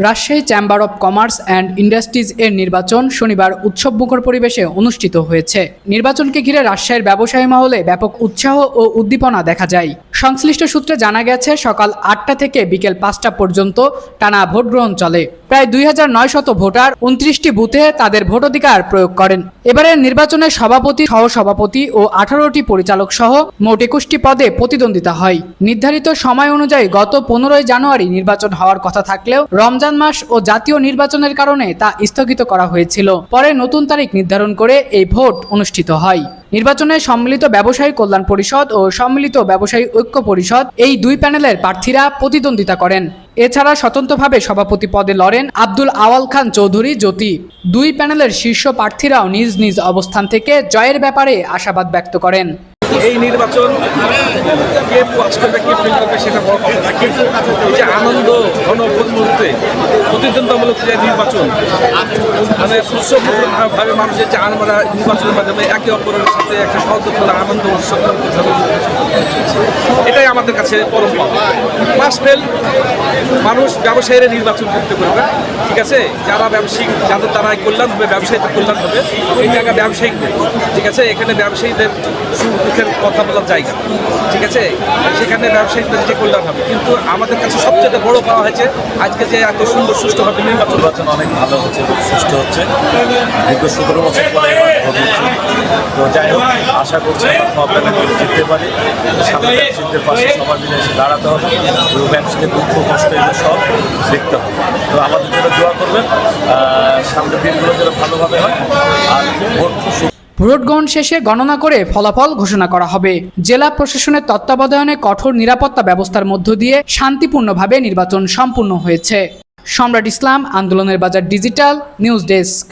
Rajshahi chamber of commerce and industries এর নির্বাচন শনিবার উৎসবমুখর পরিবেশে অনুষ্ঠিত হয়েছে। নির্বাচনকে ঘিরে রাজশাহীর ব্যবসায়ী মহলে ব্যাপক উৎসাহ ও উদ্দীপনা দেখা যায়। সংশ্লিষ্ট সূত্রে জানা গেছে, সকাল ৮টা থেকে বিকেল ৫টা পর্যন্ত টানা ভোট গ্রহণ চলে। প্রায় ২৯০০ ভোটার ২৯টি বুথে তাদের ভোটাধিকার প্রয়োগ করেন। এবারের নির্বাচনে সভাপতি, সহসভাপতি ও ১৮টি পরিচালক সহ মোট ২১টি পদে প্রতিদ্বন্দ্বিতা হয়। নির্ধারিত সময় অনুযায়ী গত ১৫ই জানুয়ারি নির্বাচন হওয়ার কথা থাকলেও রমজান মাস ও জাতীয় নির্বাচনের কারণে তা স্থগিত করা হয়েছিল। পরে নতুন তারিখ নির্ধারণ করে এই ভোট অনুষ্ঠিত হয়। নির্বাচনে সম্মিলিত ব্যবসায়ী কল্যাণ পরিষদ ও সম্মিলিত ব্যবসায়ী ঐক্য পরিষদ এই দুই প্যানেলের প্রার্থীরা প্রতিদ্বন্দ্বিতা করেন। এছাড়া স্বতন্ত্রভাবে সভাপতি পদে লড়েন আব্দুল আওয়াল খান চৌধুরী জ্যোতি। দুই প্যানেলের শীর্ষ প্রার্থীরাও নিজ নিজ অবস্থান থেকে জয়ের ব্যাপারে আশাবাদ ব্যক্ত করেন। এই নির্বাচন কে ওয়াচ করবে, কে ফিল করবে সেটা বড় কথা না, কিন্তু এই যে আনন্দ ঘন মুহূর্তে প্রতিদ্বন্দ্বিতামূলক যে নির্বাচন, মানে উৎসবভাবে মানুষের যে আমরা নির্বাচনের মাধ্যমে একে অপরের সাথে একটা সহযোগিতা আনন্দ উৎসব, এটাই আমাদের কাছে পরম পাওয়া। পাস ফেল মানুষ ব্যবসায়ীরা নির্বাচন করতে পারবে, ঠিক আছে। যারা ব্যবসায়িক, যাদের দ্বারা কল্যাণ হবে, ব্যবসায়ীদের কল্যাণ হবে, এই জায়গা ব্যবসায়িকদের, ঠিক আছে। এখানে ব্যবসায়ীদের সুখের কথা বলার জায়গা, ঠিক আছে। সেখানে ব্যবসায়ীদের যে কল্যাণ হবে, কিন্তু আমাদের কাছে সবচেয়ে বড় পাওয়া হয়েছে আজকে যে এত সুন্দর সুষ্ঠুভাবে নির্বাচন অনেক ভালো হচ্ছে, সুষ্ঠু হচ্ছে। দীর্ঘ ১৭ বছর পরে তো যাই হোক, আশা করছি আপনারা জিততে পারি। সামনে ব্যবসায়ীদের পাশে সবার মিলে এসে দাঁড়াতে হবে, ব্যবসায়ীদের দুঃখ কষ্ট এগুলো সব দেখতে হবে। তো আমাদের জন্য দোয়া করবেন, সামনের দিনগুলো যেন ভালোভাবে হয়। আর ভোট গ্রহণ শেষে গণনা করে ফলাফল ঘোষণা করা হবে। জেলা প্রশাসনের তত্ত্বাবধানে কঠোর নিরাপত্তা ব্যবস্থার মধ্য দিয়ে শান্তিপূর্ণভাবে নির্বাচন সম্পূর্ণ হয়েছে। সম্রাট ইসলাম, আন্দোলনের বাজার, ডিজিটাল নিউজ ডেস্ক।